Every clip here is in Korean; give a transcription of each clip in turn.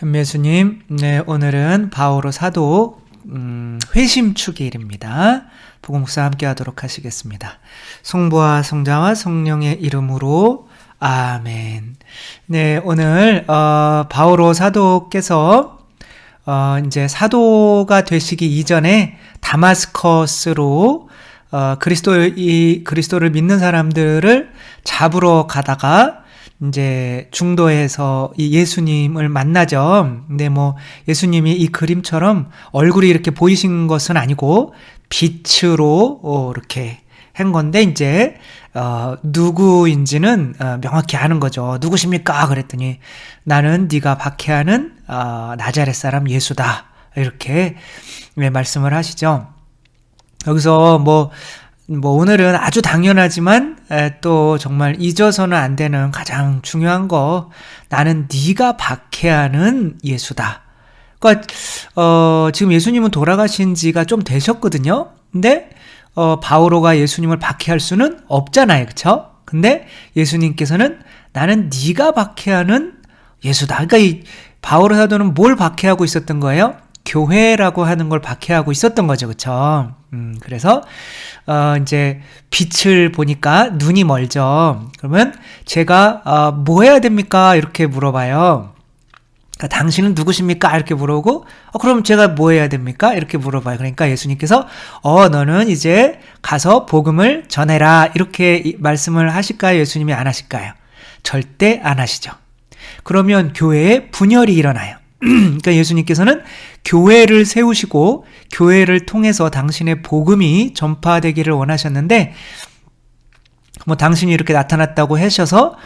전미애수님, 네, 오늘은 바오로 사도 회심축일입니다. 복음묵사 함께 하도록 하시겠습니다. 성부와 성자와 성령의 이름으로 아멘. 네, 오늘 바오로 사도께서 이제 사도가 되시기 이전에 다마스커스로 그리스도를 믿는 사람들을 잡으러 가다가 이제 중도에서 이 예수님을 만나죠. 근데 예수님이 이 그림처럼 얼굴이 이렇게 보이신 것은 아니고 빛으로 이렇게 한 건데 이제 누구인지는 명확히 아는 거죠. 누구십니까? 그랬더니 나는 네가 박해하는 나자렛 사람 예수다. 이렇게 말씀을 하시죠. 여기서 오늘은 아주 당연하지만 또 정말 잊어서는 안 되는 가장 중요한 거, 나는 네가 박해하는 예수다. 그러니까 지금 예수님은 돌아가신 지가 좀 되셨거든요. 근데 바오로가 예수님을 박해할 수는 없잖아요, 그렇죠? 근데 예수님께서는 나는 네가 박해하는 예수다. 그러니까 이 바오로 사도는 뭘 박해하고 있었던 거예요? 교회라고 하는 걸 박해하고 있었던 거죠, 그렇죠? 그래서 이제 빛을 보니까 눈이 멀죠. 그러면 제가 뭐 해야 됩니까? 이렇게 물어봐요. 그러니까 당신은 누구십니까? 이렇게 물어보고 그럼 제가 뭐 해야 됩니까? 이렇게 물어봐요. 그러니까 예수님께서 너는 이제 가서 복음을 전해라. 이렇게 말씀을 하실까요? 예수님이 안 하실까요? 절대 안 하시죠. 그러면 교회에 분열이 일어나요. 그러니까 예수님께서는 교회를 세우시고 교회를 통해서 당신의 복음이 전파되기를 원하셨는데 당신이 이렇게 나타났다고 하셔서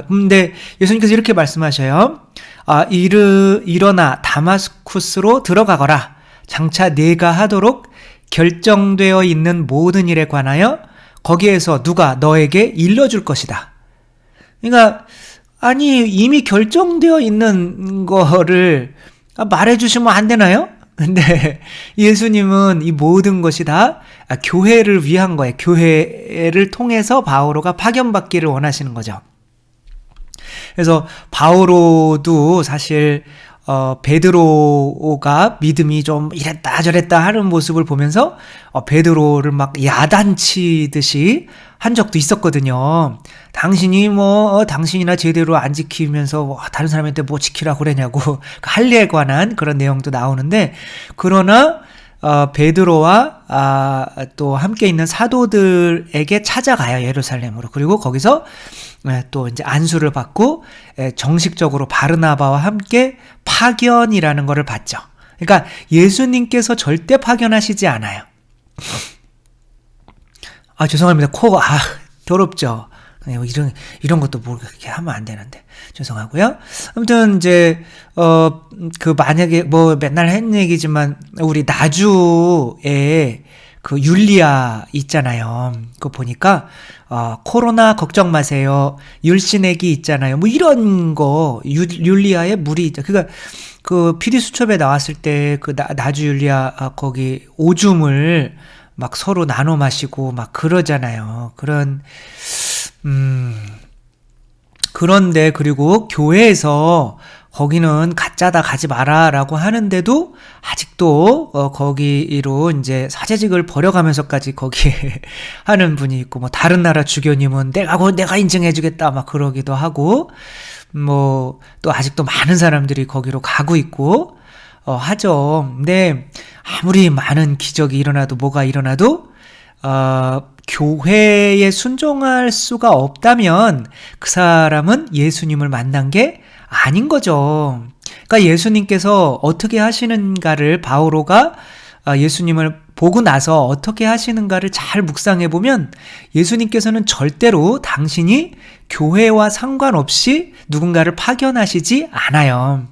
근데 예수님께서 이렇게 말씀하셔요. 일어나 다마스쿠스로 들어가거라. 장차 네가 하도록 결정되어 있는 모든 일에 관하여 거기에서 누가 너에게 일러줄 것이다. 그러니까 아니 이미 결정되어 있는 거를 말해주시면 안 되나요? 근데 예수님은 이 모든 것이 다 교회를 위한 거예요. 교회를 통해서 바오로가 파견받기를 원하시는 거죠. 그래서 바오로도 사실 베드로가 믿음이 좀 이랬다 저랬다 하는 모습을 보면서 베드로를 막 야단치듯이 한 적도 있었거든요. 당신이 당신이나 제대로 안 지키면서 다른 사람한테 뭐 지키라고 그러냐고 할례에 관한 그런 내용도 나오는데, 그러나 베드로와 또 함께 있는 사도들에게 찾아가요, 예루살렘으로. 그리고 거기서 또 이제 안수를 받고 정식적으로 바르나바와 함께 파견이라는 것을 받죠. 그러니까 예수님께서 절대 파견하시지 않아요. 죄송합니다. 더럽죠. 이런 것도 그렇게 하면 안 되는데. 죄송하고요. 아무튼, 이제, 만약에, 맨날 했는 얘기지만, 우리 나주에 그 율리아 있잖아요. 그거 보니까, 코로나 걱정 마세요. 율신액이 있잖아요. 이런 거, 율리아에 물이 있죠. 그러니까, 그 PD수첩에 나왔을 때, 나주 율리아, 거기 오줌을 막 서로 나눠 마시고 막 그러잖아요. 그런데 그리고 교회에서 거기는 가짜다 가지 마라 라고 하는데도 아직도 거기로 이제 사제직을 버려가면서까지 거기에 하는 분이 있고, 다른 나라 주교님은 내가 인증해주겠다 막 그러기도 하고, 또 아직도 많은 사람들이 거기로 가고 있고 하죠. 근데 아무리 많은 기적이 일어나도 뭐가 일어나도 교회에 순종할 수가 없다면 그 사람은 예수님을 만난 게 아닌 거죠. 그러니까 예수님께서 어떻게 하시는가를 바오로가 예수님을 보고 나서 어떻게 하시는가를 잘 묵상해 보면 예수님께서는 절대로 당신이 교회와 상관없이 누군가를 파견하시지 않아요.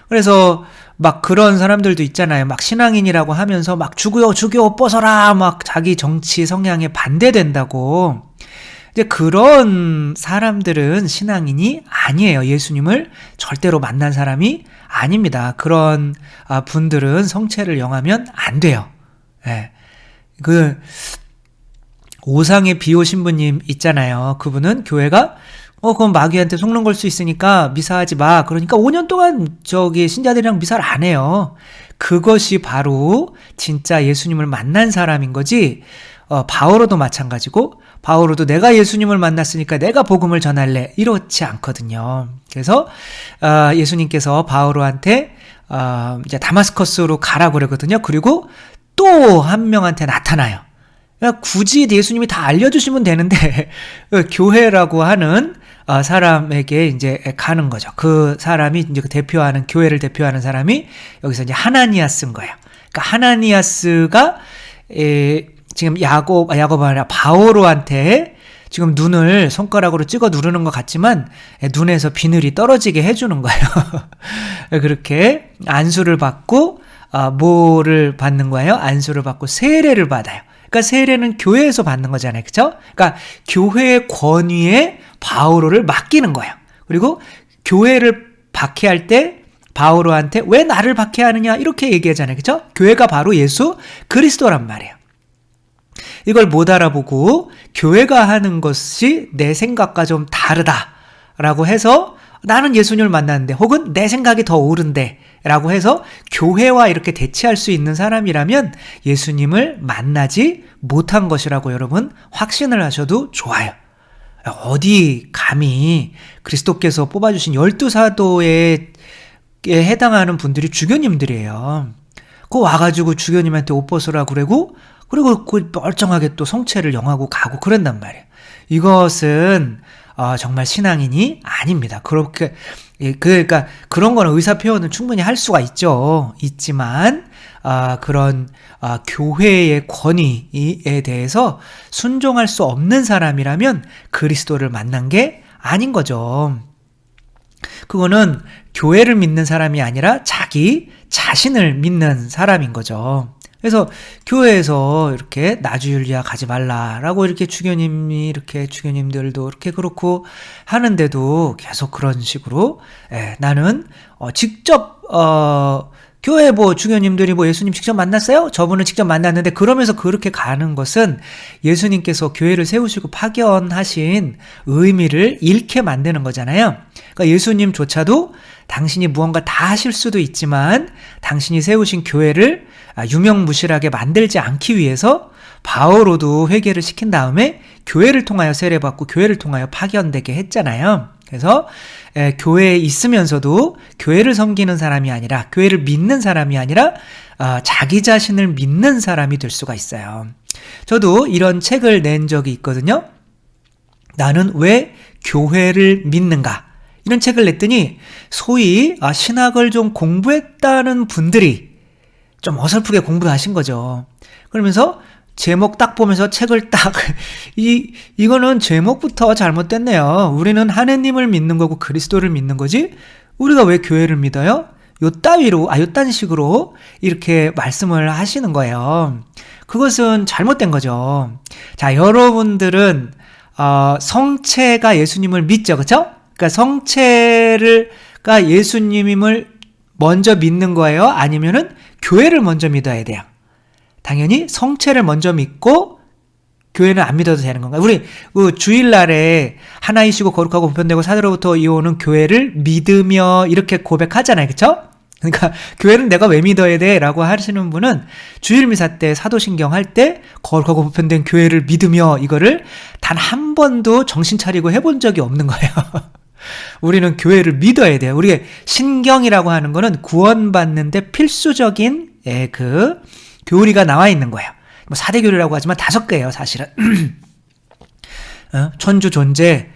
그래서 막 그런 사람들도 있잖아요. 막 신앙인이라고 하면서 막 죽여 벗어라 막 자기 정치 성향에 반대된다고. 이제 그런 사람들은 신앙인이 아니에요. 예수님을 절대로 만난 사람이 아닙니다. 그런 분들은 성체를 영하면 안 돼요. 예. 오상의 비오 신부님 있잖아요. 그분은 교회가 그럼 마귀한테 속는 걸 수 있으니까 미사하지 마. 그러니까 5년 동안 신자들이랑 미사를 안 해요. 그것이 바로 진짜 예수님을 만난 사람인 거지. 바오로도 마찬가지고, 바오로도 내가 예수님을 만났으니까 내가 복음을 전할래, 이렇지 않거든요. 그래서 예수님께서 바오로한테 이제 다마스커스로 가라고 그러거든요. 그리고 또 한 명한테 나타나요. 그러니까 굳이 예수님이 다 알려주시면 되는데 교회라고 하는 사람에게 이제 가는 거죠. 그 사람이 이제 대표하는, 교회를 대표하는 사람이 여기서 이제 하나니아스인 거예요. 그러니까 하나니아스가 지금 야곱 아니라 바오로한테 지금 눈을 손가락으로 찍어 누르는 것 같지만 눈에서 비늘이 떨어지게 해주는 거예요. 그렇게 안수를 받고 뭐를 받는 거예요? 안수를 받고 세례를 받아요. 그러니까 세례는 교회에서 받는 거잖아요. 그렇죠? 그러니까 교회의 권위에 바오로를 맡기는 거예요. 그리고 교회를 박해할 때 바오로한테 왜 나를 박해하느냐 이렇게 얘기하잖아요. 그렇죠? 교회가 바로 예수 그리스도란 말이에요. 이걸 못 알아보고 교회가 하는 것이 내 생각과 좀 다르다라고 해서 나는 예수님을 만났는데, 혹은 내 생각이 더 옳은데 라고 해서 교회와 이렇게 대치할 수 있는 사람이라면 예수님을 만나지 못한 것이라고 여러분 확신을 하셔도 좋아요. 어디 감히 그리스도께서 뽑아주신 12사도에 해당하는 분들이 주교님들이에요. 그 와가지고 주교님한테 옷 벗으라 그러고, 그리고 그 멀쩡하게 또 성체를 영하고 가고 그런단 말이에요. 이것은 정말 신앙인이 아닙니다. 그렇게 그러니까 그런 거는 의사 표현을 충분히 할 수가 있지만 그런 교회의 권위에 대해서 순종할 수 없는 사람이라면 그리스도를 만난 게 아닌 거죠. 그거는 교회를 믿는 사람이 아니라 자기 자신을 믿는 사람인 거죠. 그래서 교회에서 이렇게 나주율리아 가지 말라라고 이렇게 주교님들도 이렇게 그렇고 하는데도 계속 그런 식으로 나는 직접 교회 주교님들이 예수님 직접 만났어요? 저분을 직접 만났는데, 그러면서 그렇게 가는 것은 예수님께서 교회를 세우시고 파견하신 의미를 잃게 만드는 거잖아요. 그러니까 예수님조차도 당신이 무언가 다 하실 수도 있지만 당신이 세우신 교회를 유명무실하게 만들지 않기 위해서 바오로도 회개를 시킨 다음에 교회를 통하여 세례받고 교회를 통하여 파견되게 했잖아요. 그래서 교회에 있으면서도 교회를 섬기는 사람이 아니라, 교회를 믿는 사람이 아니라 자기 자신을 믿는 사람이 될 수가 있어요. 저도 이런 책을 낸 적이 있거든요. 나는 왜 교회를 믿는가? 이런 책을 냈더니 소위 신학을 좀 공부했다는 분들이 좀 어설프게 공부하신 거죠. 그러면서 제목 딱 보면서 책을 딱 이거는 제목부터 잘못됐네요. 우리는 하느님을 믿는 거고 그리스도를 믿는 거지, 우리가 왜 교회를 믿어요? 요딴 식으로 이렇게 말씀을 하시는 거예요. 그것은 잘못된 거죠. 자, 여러분들은 성체가 예수님을 믿죠, 그렇죠? 그러니까 성체가 예수님을 먼저 믿는 거예요? 아니면은 교회를 먼저 믿어야 돼요? 당연히 성체를 먼저 믿고 교회는 안 믿어도 되는 건가요? 우리 주일날에 하나이시고 거룩하고 보편되고 사대로부터 이오는 교회를 믿으며 이렇게 고백하잖아요. 그렇죠? 그러니까 교회는 내가 왜 믿어야 돼? 라고 하시는 분은 주일미사 때 사도신경 할 때 거룩하고 보편된 교회를 믿으며 이거를 단 한 번도 정신 차리고 해본 적이 없는 거예요. 우리는 교회를 믿어야 돼요. 우리의 신경이라고 하는 거는 구원받는데 필수적인 그 교리가 나와 있는 거예요. 4대 교리라고 하지만 5개예요, 사실은. 천주 존재,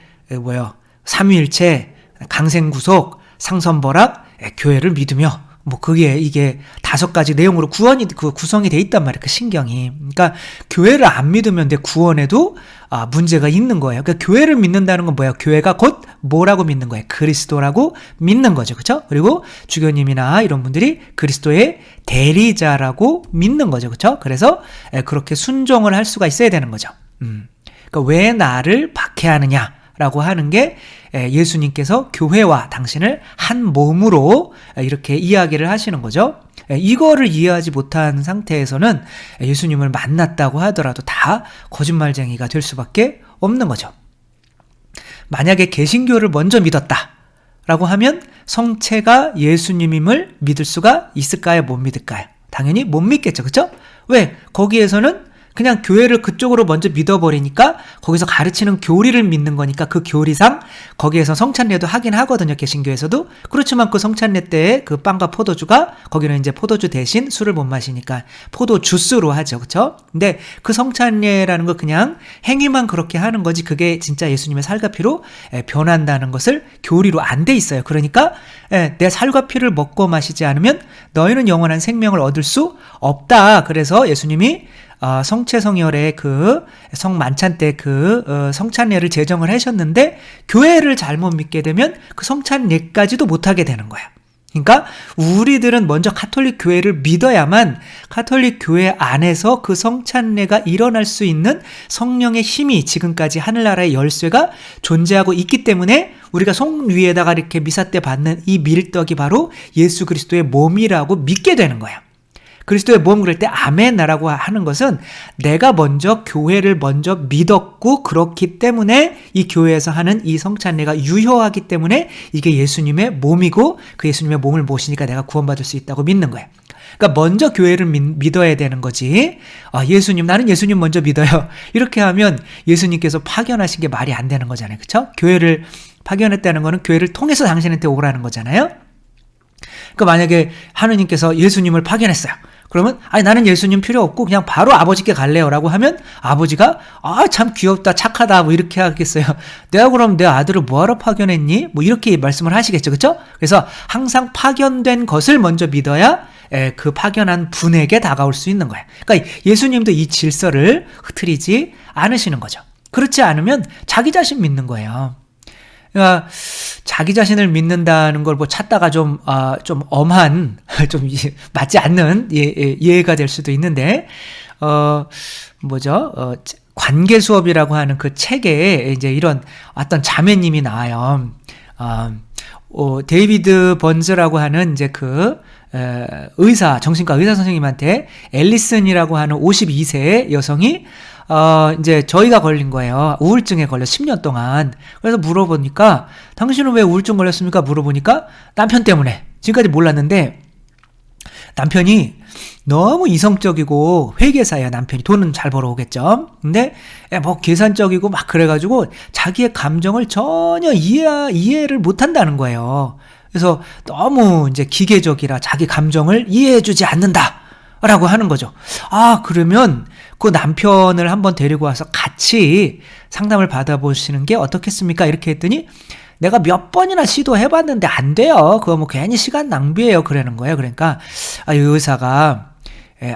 삼위일체, 강생구속, 상선벌악, 교회를 믿으며, 이게 5가지 내용으로 구성이 돼 있단 말이에요, 그 신경이. 그러니까 교회를 안 믿으면 내 구원에도 문제가 있는 거예요. 그러니까 교회를 믿는다는 건 뭐예요? 교회가 곧 뭐라고 믿는 거예요? 그리스도라고 믿는 거죠. 그렇죠? 그리고 주교님이나 이런 분들이 그리스도의 대리자라고 믿는 거죠. 그렇죠? 그래서 그렇게 순종을 할 수가 있어야 되는 거죠. 그러니까 왜 나를 박해하느냐라고 하는 게 예수님께서 교회와 당신을 한 몸으로 이렇게 이야기를 하시는 거죠. 이거를 이해하지 못한 상태에서는 예수님을 만났다고 하더라도 다 거짓말쟁이가 될 수밖에 없는 거죠. 만약에 개신교를 먼저 믿었다 라고 하면 성체가 예수님임을 믿을 수가 있을까요? 못 믿을까요? 당연히 못 믿겠죠. 그렇죠? 왜? 거기에서는 그냥 교회를 그쪽으로 먼저 믿어버리니까 거기서 가르치는 교리를 믿는 거니까 그 교리상 거기에서 성찬례도 하긴 하거든요. 개신교에서도. 그렇지만 그 성찬례 때에 그 빵과 포도주가 거기는 이제 포도주 대신 술을 못 마시니까 포도 주스로 하죠. 그렇죠? 근데 그 성찬례라는 거 그냥 행위만 그렇게 하는 거지 그게 진짜 예수님의 살과 피로 변한다는 것을 교리로 안 돼 있어요. 그러니까 내 살과 피를 먹고 마시지 않으면 너희는 영원한 생명을 얻을 수 없다. 그래서 예수님이 성체성혈의 그 성만찬 때 성찬례를 제정을 하셨는데 교회를 잘못 믿게 되면 그 성찬례까지도 못하게 되는 거야. 그러니까 우리들은 먼저 가톨릭 교회를 믿어야만 가톨릭 교회 안에서 그 성찬례가 일어날 수 있는 성령의 힘이 지금까지 하늘나라의 열쇠가 존재하고 있기 때문에 우리가 손 위에다가 이렇게 미사 때 받는 이 밀떡이 바로 예수 그리스도의 몸이라고 믿게 되는 거야. 그리스도의 몸 그럴 때 아멘이라고 하는 것은 내가 먼저 교회를 먼저 믿었고 그렇기 때문에 이 교회에서 하는 이 성찬례가 유효하기 때문에 이게 예수님의 몸이고 그 예수님의 몸을 모시니까 내가 구원받을 수 있다고 믿는 거예요. 그러니까 먼저 교회를 믿어야 되는 거지. 나는 예수님 먼저 믿어요. 이렇게 하면 예수님께서 파견하신 게 말이 안 되는 거잖아요. 그렇죠? 교회를 파견했다는 거는 교회를 통해서 당신한테 오라는 거잖아요. 그러니까 만약에 하느님께서 예수님을 파견했어요. 그러면 나는 예수님 필요 없고 그냥 바로 아버지께 갈래요 라고 하면 아버지가 참 귀엽다 착하다 뭐 이렇게 하겠어요. 내가 그럼 내 아들을 뭐하러 파견했니? 뭐 이렇게 말씀을 하시겠죠. 그렇죠? 그래서 항상 파견된 것을 먼저 믿어야 그 파견한 분에게 다가올 수 있는 거예요. 그러니까 예수님도 이 질서를 흐트리지 않으시는 거죠. 그렇지 않으면 자기 자신 믿는 거예요. 그러니까 자기 자신을 믿는다는 걸 뭐 찾다가 좀 엄한, 좀 맞지 않는 예가 될 수도 있는데, 관계 수업이라고 하는 그 책에 이제 이런 어떤 자매님이 나와요. 데이비드 번즈라고 하는 이제 정신과 의사 선생님한테 앨리슨이라고 하는 52세의 여성이 이제 저희가 걸린 거예요. 우울증에 걸려 10년 동안. 그래서 물어보니까 당신은 왜 우울증 걸렸습니까? 물어보니까 남편 때문에. 지금까지 몰랐는데 남편이 너무 이성적이고 회계사예요. 남편이 돈은 잘 벌어오겠죠. 근데 뭐 계산적이고 막 그래가지고 자기의 감정을 전혀 이해를 못한다는 거예요. 그래서 너무 이제 기계적이라 자기 감정을 이해해주지 않는다라고 하는 거죠. 그러면 그 남편을 한번 데리고 와서 같이 상담을 받아보시는 게 어떻겠습니까? 이렇게 했더니 내가 몇 번이나 시도해봤는데 안 돼요. 그거 뭐 괜히 시간 낭비예요. 그러는 거예요. 그러니까 이 의사가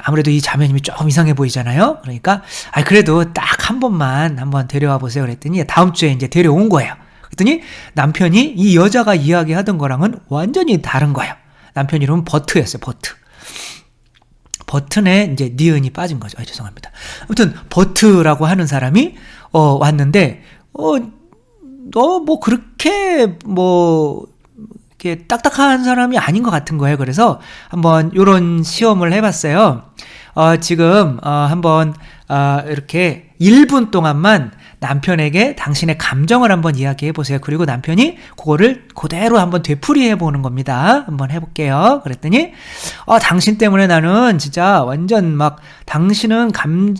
아무래도 이 자매님이 조금 이상해 보이잖아요. 그러니까 그래도 딱 한 번만 한번 데려와 보세요. 그랬더니 다음 주에 이제 데려온 거예요. 그랬더니 남편이 이 여자가 이야기하던 거랑은 완전히 다른 거예요. 남편 이름은 버트였어요. 버튼에 이제 니은이 빠진 거죠. 죄송합니다. 아무튼 버트라고 하는 사람이 왔는데 너 뭐 그렇게 이렇게 딱딱한 사람이 아닌 것 같은 거예요. 그래서 한번 요런 시험을 해봤어요. 지금 한번 이렇게 1분 동안만 남편에게 당신의 감정을 한번 이야기해 보세요. 그리고 남편이 그거를 그대로 한번 되풀이해 보는 겁니다. 한번 해볼게요. 그랬더니 당신 때문에 나는 진짜 완전 막 당신은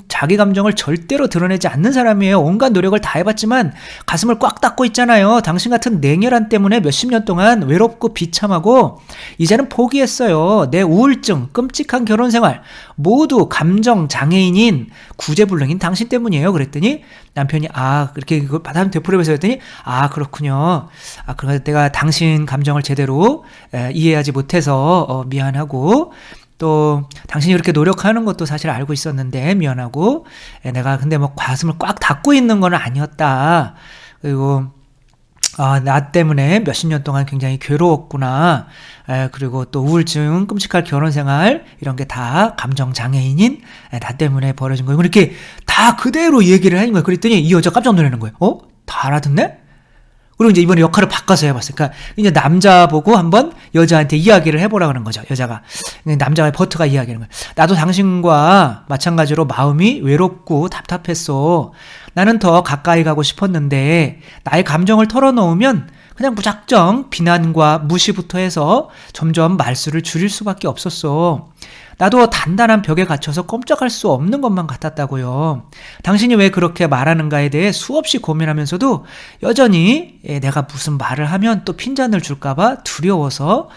자기 감정을 절대로 드러내지 않는 사람이에요. 온갖 노력을 다 해봤지만 가슴을 꽉 닫고 있잖아요. 당신 같은 냉혈한 때문에 몇십 년 동안 외롭고 비참하고 이제는 포기했어요. 내 우울증, 끔찍한 결혼생활 모두 감정 장애인인 구제불능인 당신 때문이에요. 그랬더니 남편이 그렇게 그걸 받아 되풀이해서 했더니 그렇군요. 그래서 내가 당신 감정을 제대로 이해하지 못해서 미안하고 또 당신이 이렇게 노력하는 것도 사실 알고 있었는데 미안하고 내가 근데 뭐 가슴을 꽉 닫고 있는 건 아니었다. 그리고 나 때문에 몇십 년 동안 굉장히 괴로웠구나. 그리고 또 우울증, 끔찍한 결혼생활 이런 게 다 감정장애인인 나 때문에 벌어진 거예요. 이렇게 다 그대로 얘기를 하는 거예요. 그랬더니 이 여자 깜짝 놀라는 거예요. 다 알아듣네? 그리고 이제 이번에 역할을 바꿔서 해봤어요. 그러니까 이제 남자 보고 한번 여자한테 이야기를 해보라 그러는 거죠. 여자가. 남자가 버트가 이야기하는 거예요. 나도 당신과 마찬가지로 마음이 외롭고 답답했어. 나는 더 가까이 가고 싶었는데 나의 감정을 털어놓으면 그냥 무작정 비난과 무시부터 해서 점점 말수를 줄일 수밖에 없었어. 나도 단단한 벽에 갇혀서 꼼짝할 수 없는 것만 같았다고요. 당신이 왜 그렇게 말하는가에 대해 수없이 고민하면서도 여전히 내가 무슨 말을 하면 또 핀잔을 줄까봐 두려워서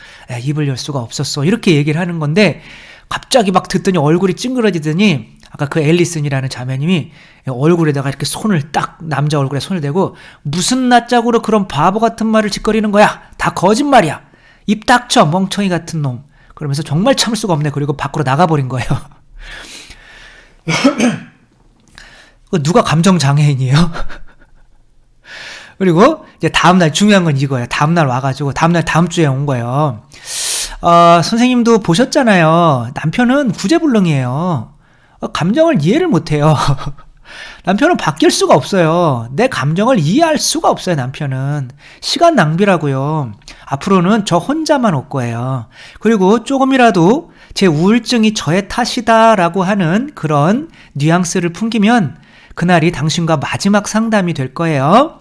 입을 열 수가 없었어. 이렇게 얘기를 하는 건데 갑자기 막 듣더니 얼굴이 찡그러지더니 아까 그 앨리슨이라는 자매님이 얼굴에다가 이렇게 손을 딱 남자 얼굴에 손을 대고 무슨 낯짝으로 그런 바보 같은 말을 짓거리는 거야. 다 거짓말이야. 입 닥쳐 멍청이 같은 놈. 그러면서 정말 참을 수가 없네. 그리고 밖으로 나가버린 거예요. 누가 감정장애인이에요? 그리고 이제 다음날 중요한 건 이거예요. 다음날 와가지고 다음날 다음 주에 온 거예요. 선생님도 보셨잖아요. 남편은 구제불능이에요. 감정을 이해를 못해요. 남편은 바뀔 수가 없어요. 내 감정을 이해할 수가 없어요. 남편은 시간 낭비라고요. 앞으로는 저 혼자만 올 거예요. 그리고 조금이라도 제 우울증이 저의 탓이다라고 하는 그런 뉘앙스를 풍기면 그날이 당신과 마지막 상담이 될 거예요.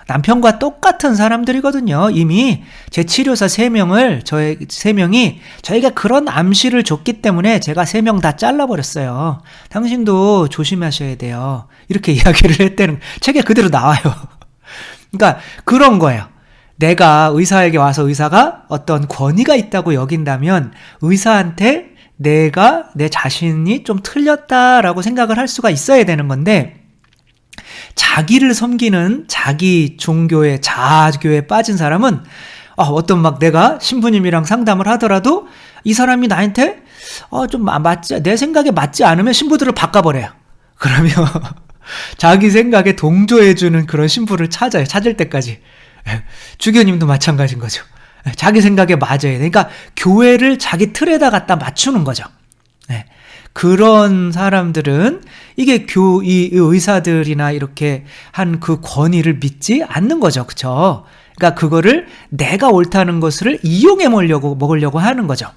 남편과 똑같은 사람들이거든요. 이미 제 치료사 3명을 저의 3명이 저에게 그런 암시를 줬기 때문에 제가 3명 다 잘라버렸어요. 당신도 조심하셔야 돼요. 이렇게 이야기를 했다는 책에 그대로 나와요. 그러니까 그런 거예요. 내가 의사에게 와서 의사가 어떤 권위가 있다고 여긴다면 의사한테 내가 내 자신이 좀 틀렸다라고 생각을 할 수가 있어야 되는 건데 자기를 섬기는 자기 종교의 자아교에 빠진 사람은 어떤 막 내가 신부님이랑 상담을 하더라도 이 사람이 나한테 좀 맞지 내 생각에 맞지 않으면 신부들을 바꿔버려요. 그러면 자기 생각에 동조해주는 그런 신부를 찾아요. 찾을 때까지. 주교님도 마찬가지인 거죠. 자기 생각에 맞아야 돼. 그러니까 교회를 자기 틀에다 갖다 맞추는 거죠. 그런 사람들은 이게 이 의사들이나 이렇게 한 그 권위를 믿지 않는 거죠. 그쵸? 그러니까 그거를 내가 옳다는 것을 이용해 먹으려고 하는 거죠.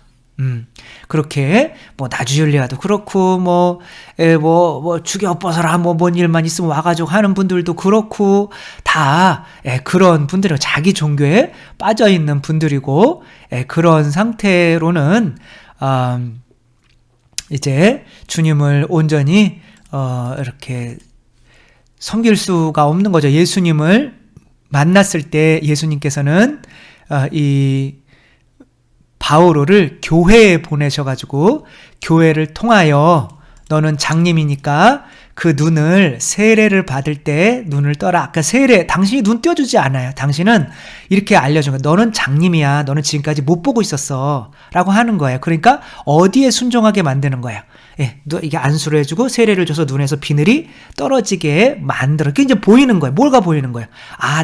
그렇게 뭐 나주율리아도 그렇고 뭐 죽여 엎어서라 뭔 일만 있으면 와가지고 하는 분들도 그렇고 다 그런 분들이 자기 종교에 빠져 있는 분들이고 그런 상태로는 이제 주님을 온전히 이렇게 섬길 수가 없는 거죠. 예수님을 만났을 때 예수님께서는 이 바오로를 교회에 보내셔가지고 교회를 통하여 너는 장님이니까 그 눈을 세례를 받을 때 눈을 떠라. 아까 세례 당신이 눈 띄워주지 않아요. 당신은 이렇게 알려준 거예요. 너는 장님이야. 너는 지금까지 못 보고 있었어 라고 하는 거예요. 그러니까 어디에 순종하게 만드는 거예요. 이게 안수를 해주고 세례를 줘서 눈에서 비늘이 떨어지게 만들어. 그게 이제 보이는 거예요. 뭐가 보이는 거예요?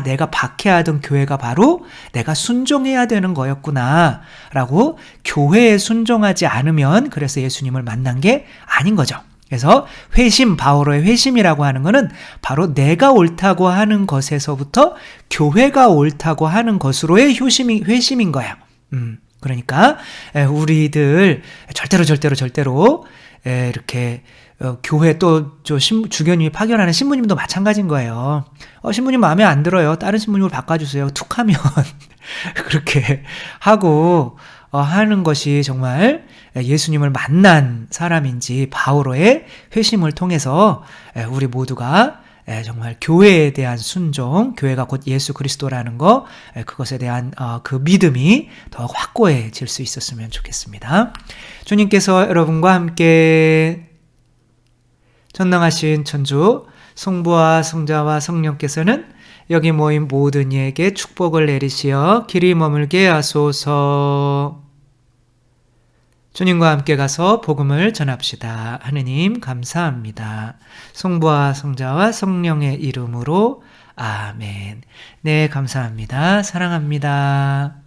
내가 박해하던 교회가 바로 내가 순종해야 되는 거였구나 라고 교회에 순종하지 않으면 그래서 예수님을 만난 게 아닌 거죠. 그래서 회심, 바오로의 회심이라고 하는 거는 바로 내가 옳다고 하는 것에서부터 교회가 옳다고 하는 것으로의 회심인 거야. 그러니까 우리들 절대로 이렇게 교회 또 주교님이 파견하는 신부님도 마찬가지인 거예요. 신부님 마음에 안 들어요. 다른 신부님으로 바꿔주세요. 툭 하면 그렇게 하고 하는 것이 정말 예수님을 만난 사람인지 바오로의 회심을 통해서 우리 모두가 정말 교회에 대한 순종, 교회가 곧 예수 그리스도라는 거, 그것에 대한 그 믿음이 더 확고해질 수 있었으면 좋겠습니다. 주님께서 여러분과 함께 전능하신 천주 성부와 성자와 성령께서는 여기 모인 모든 이에게 축복을 내리시어 길이 머물게 하소서. 주님과 함께 가서 복음을 전합시다. 하느님 감사합니다. 성부와 성자와 성령의 이름으로 아멘. 네, 감사합니다. 사랑합니다.